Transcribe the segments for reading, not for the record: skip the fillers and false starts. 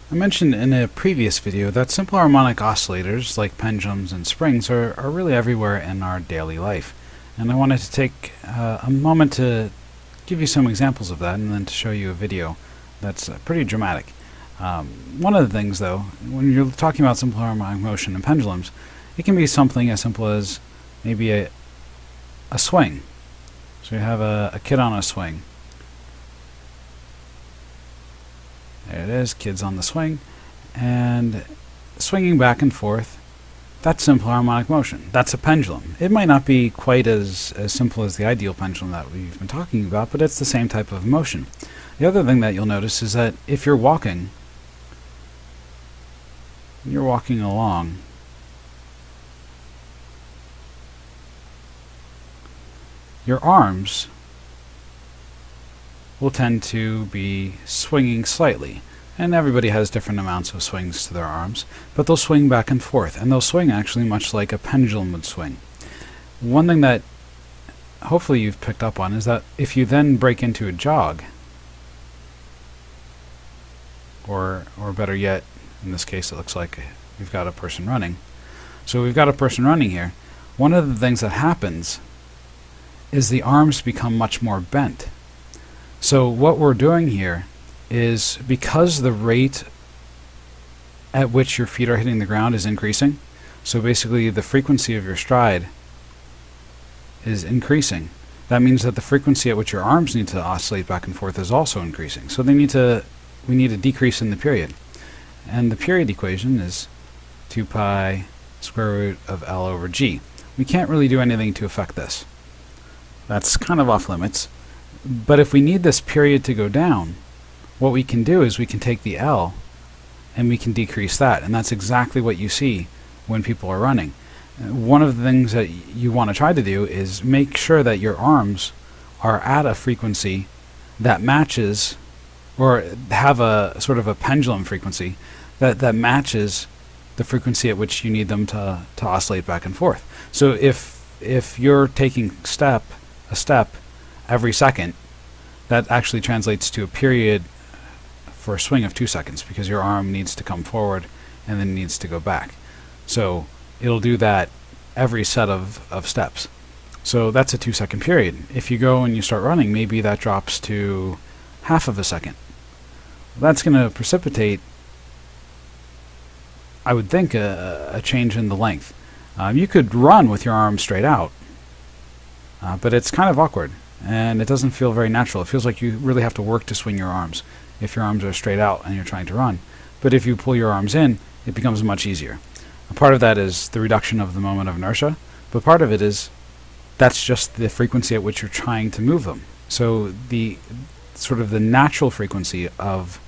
I mentioned in a previous video that simple harmonic oscillators like pendulums and springs are really everywhere in our daily life. And I wanted to take a moment to give you some examples of that and then to show you a video that's pretty dramatic. One of the things though, when you're talking about simple harmonic motion and pendulums, it can be something as simple as maybe a swing. So you have a kid on a swing. There it is, kids on the swing, and swinging back and forth. That's simple harmonic motion. That's a pendulum. It might not be quite as simple as the ideal pendulum that we've been talking about, but it's the same type of motion. The other thing that you'll notice is that if you're walking along, your arms will tend to be swinging slightly. And everybody has different amounts of swings to their arms, but they'll swing back and forth, and they'll swing actually much like a pendulum would swing. One thing that hopefully you've picked up on is that if you then break into a jog, or better yet, in this case it looks like we've got a person running. So we've got a person running here. One of the things that happens is the arms become much more bent. So what we're doing here is, because the rate at which your feet are hitting the ground is increasing, so basically the frequency of your stride is increasing, that means that the frequency at which your arms need to oscillate back and forth is also increasing. So we need a decrease in the period. And the period equation is 2 pi square root of L over G. We can't really do anything to affect this. That's kind of off limits. But if we need this period to go down, what we can do is we can take the L and we can decrease that. And that's exactly what you see when people are running. One of the things that you want to try to do is make sure that your arms are at a frequency that matches, or have a sort of a pendulum frequency that matches the frequency at which you need them to oscillate back and forth. So if you're taking a step every second, that actually translates to a period for a swing of 2 seconds, because your arm needs to come forward and then needs to go back. So it'll do that every set of steps. So that's a 2-second period. If you go and you start running, maybe that drops to half of a second. That's going to precipitate, I would think, a change in the length. You could run with your arms straight out, but it's kind of awkward, and it doesn't feel very natural. It feels like you really have to work to swing your arms if your arms are straight out and you're trying to run. But if you pull your arms in, it becomes much easier. A part of that is the reduction of the moment of inertia, but part of it is that's just the frequency at which you're trying to move them. So the sort of the natural frequency of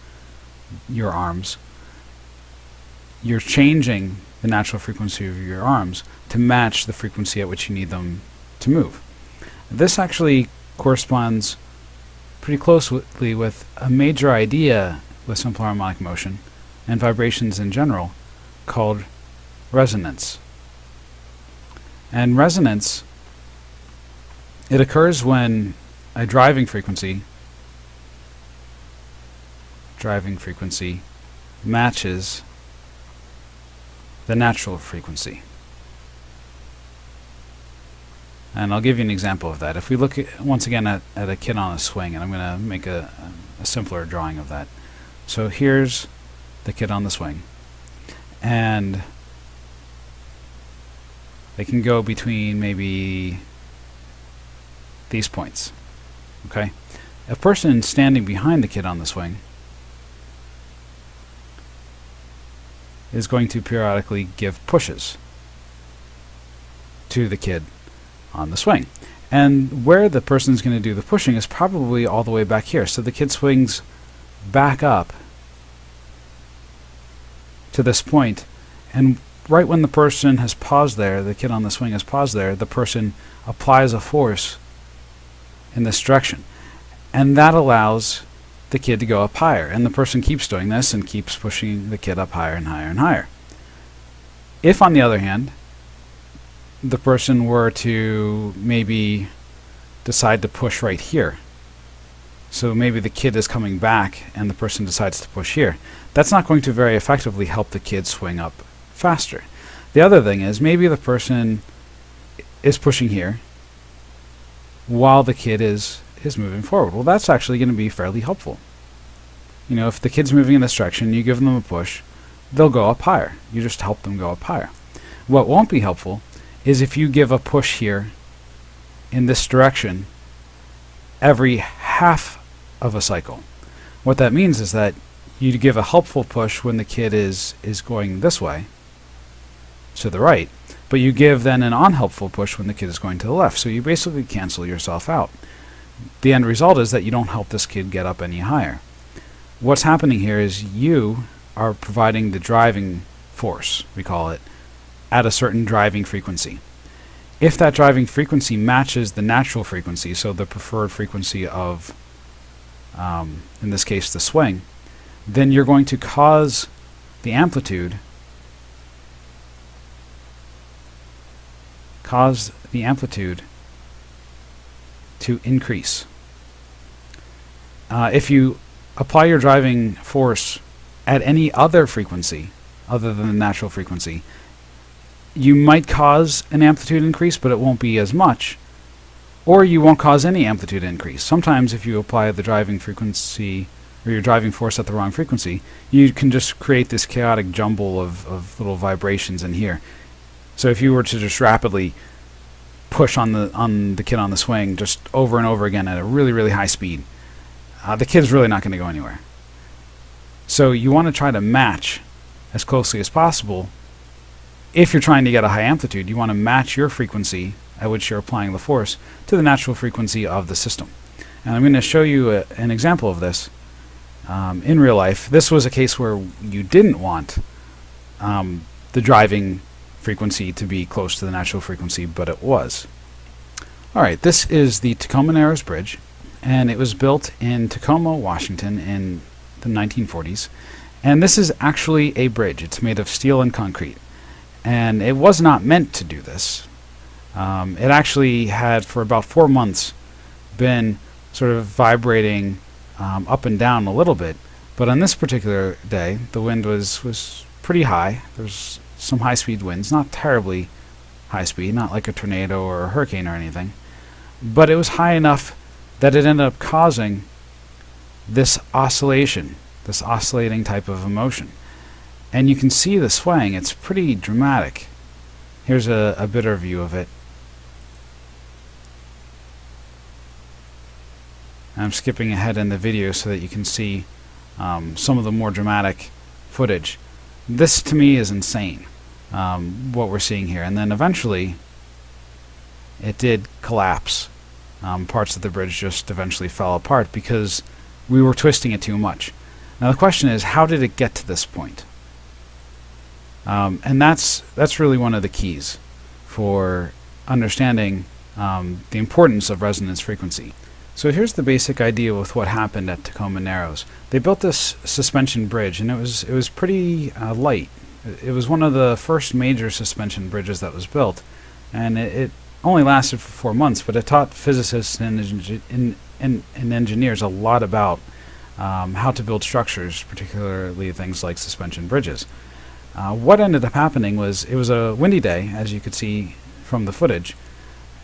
your arms, you're changing the natural frequency of your arms to match the frequency at which you need them to move. This actually corresponds pretty closely with a major idea with simple harmonic motion and vibrations in general called resonance. And resonance, it occurs when a driving frequency matches the natural frequency. And I'll give you an example of that. If we look once again at a kid on a swing, and I'm going to make a simpler drawing of that. So here's the kid on the swing, and they can go between maybe these points. Okay? A person standing behind the kid on the swing is going to periodically give pushes to the kid on the swing. And where the person's going to do the pushing is probably all the way back here. So the kid swings back up to this point, and right when the person has paused there, the kid on the swing has paused there, the person applies a force in this direction. And that allows the kid to go up higher. And the person keeps doing this and keeps pushing the kid up higher and higher and higher. If, on the other hand, the person were to maybe decide to push right here, So maybe the kid is coming back and the person decides to push here. That's not going to very effectively help the kid swing up faster. The other thing is maybe the person is pushing here while the kid is moving forward. Well, that's actually going to be fairly helpful. You know, if the kid's moving in this direction, you give them a push, they'll go up higher. You just help them go up higher. What won't be helpful is if you give a push here in this direction every half of a cycle. What that means is that you give a helpful push when the kid is going this way, to the right, but you give then an unhelpful push when the kid is going to the left. So you basically cancel yourself out. The end result is that you don't help this kid get up any higher. What's happening here is you are providing the driving force, we call it, at a certain driving frequency. If that driving frequency matches the natural frequency, so the preferred frequency of, in this case, the swing, then you're going to cause the amplitude to increase. If you apply your driving force at any other frequency other than the natural frequency, you might cause an amplitude increase, but it won't be as much, or you won't cause any amplitude increase. Sometimes if you apply the driving frequency or your driving force at the wrong frequency, you can just create this chaotic jumble of little vibrations in here. So if you were to just rapidly push on the kid on the swing just over and over again at a really, really high speed, the kid's really not going to go anywhere. So you want to try to match as closely as possible. If you're trying to get a high amplitude, you want to match your frequency at which you're applying the force to the natural frequency of the system. And I'm going to show you an example of this in real life. This was a case where you didn't want the driving frequency to be close to the natural frequency, but it was. Alright, this is the Tacoma Narrows Bridge, and it was built in Tacoma, Washington in the 1940s. And this is actually a bridge. It's made of steel and concrete. And it was not meant to do this. It actually had, for about 4 months, been sort of vibrating up and down a little bit. But on this particular day, the wind was pretty high. There was some high-speed winds, not terribly high speed, not like a tornado or a hurricane or anything. But it was high enough that it ended up causing this oscillation, this oscillating type of emotion. And you can see the swaying. It's pretty dramatic. Here's a better view of it. I'm skipping ahead in the video so that you can see some of the more dramatic footage. This to me is insane, what we're seeing here. And then eventually it did collapse. Parts of the bridge just eventually fell apart because we were twisting it too much. Now the question is, how did it get to this point? And that's really one of the keys for understanding the importance of resonance frequency. So here's the basic idea with what happened at Tacoma Narrows. They built this suspension bridge, and it was pretty light. It was one of the first major suspension bridges that was built, and it only lasted for 4 months, but it taught physicists and engineers a lot about how to build structures, particularly things like suspension bridges. What ended up happening was it was a windy day, as you could see from the footage,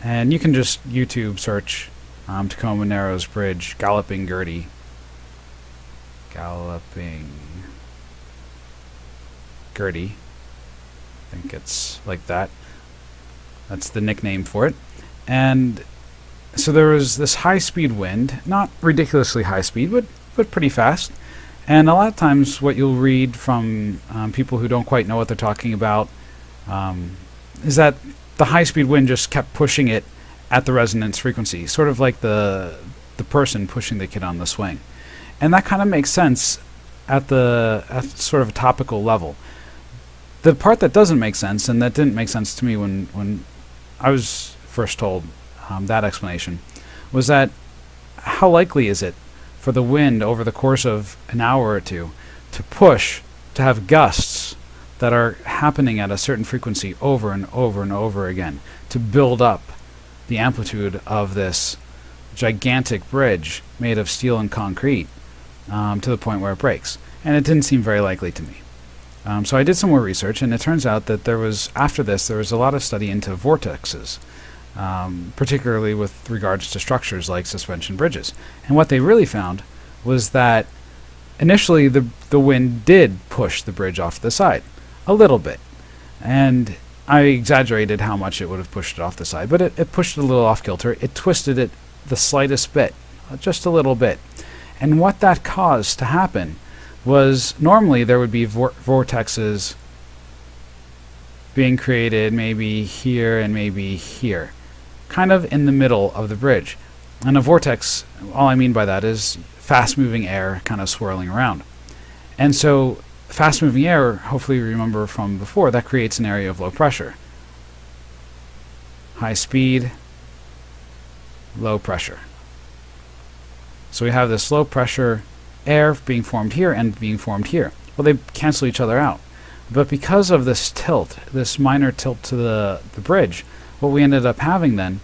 and you can just YouTube search Tacoma Narrows Bridge, Galloping Gertie. Galloping Gertie. I think it's like that. That's the nickname for it. And so there was this high-speed wind, not ridiculously high speed, but pretty fast. And a lot of times what you'll read from people who don't quite know what they're talking about is that the high-speed wind just kept pushing it at the resonance frequency, sort of like the person pushing the kid on the swing. And that kind of makes sense at sort of a topical level. The part that doesn't make sense, and that didn't make sense to me when I was first told that explanation, was that how likely is it for the wind over the course of an hour or two to push, to have gusts that are happening at a certain frequency over and over and over again, to build up the amplitude of this gigantic bridge made of steel and concrete to the point where it breaks. And it didn't seem very likely to me. So I did some more research, and it turns out that after this, there was a lot of study into vortexes, particularly with regards to structures like suspension bridges. And what they really found was that initially the wind did push the bridge off to the side, a little bit. And I exaggerated how much it would have pushed it off the side, but it pushed it a little off kilter. It twisted it the slightest bit, just a little bit. And what that caused to happen was normally there would be vortexes being created maybe here and maybe here, kind of in the middle of the bridge. And a vortex, all I mean by that is fast-moving air kind of swirling around. And so fast-moving air, hopefully you remember from before, that creates an area of low pressure. High speed, low pressure. So we have this low pressure air being formed here and being formed here. Well, they cancel each other out. But because of this tilt, this minor tilt to the bridge, what we ended up having then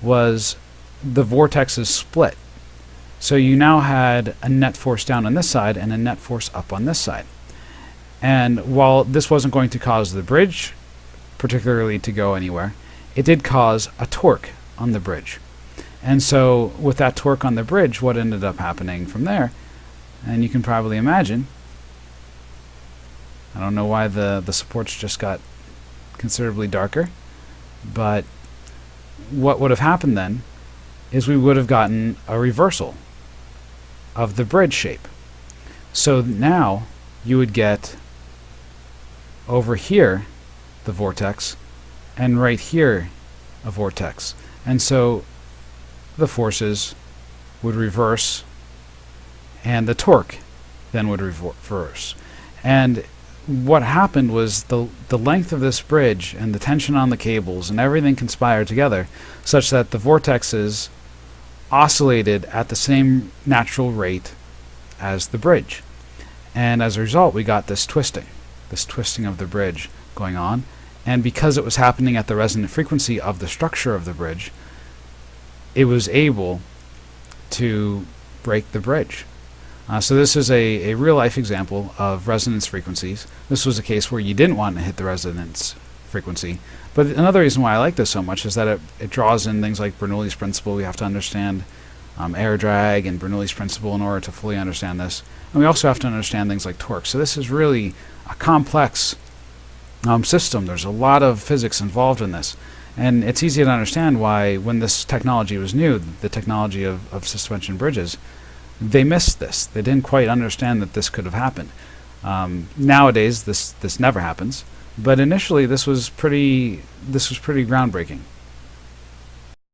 was the vortexes split. So you now had a net force down on this side and a net force up on this side. And while this wasn't going to cause the bridge particularly to go anywhere, it did cause a torque on the bridge. And so with that torque on the bridge, what ended up happening from there, and you can probably imagine, I don't know why the supports just got considerably darker, but what would have happened then is we would have gotten a reversal of the bridge shape. So now you would get over here the vortex and right here a vortex. And so the forces would reverse and the torque then would reverse. And what happened was the length of this bridge and the tension on the cables and everything conspired together such that the vortexes oscillated at the same natural rate as the bridge. And as a result, we got this twisting of the bridge going on. And because it was happening at the resonant frequency of the structure of the bridge, it was able to break the bridge. So this is a real-life example of resonance frequencies. This was a case where you didn't want to hit the resonance frequency. But another reason why I like this so much is that it draws in things like Bernoulli's principle. We have to understand air drag and Bernoulli's principle in order to fully understand this. And we also have to understand things like torque. So this is really a complex system. There's a lot of physics involved in this. And it's easy to understand why when this technology was new, the technology of suspension bridges, they missed this. They didn't quite understand that this could have happened. Nowadays, this never happens. But initially, this was pretty groundbreaking.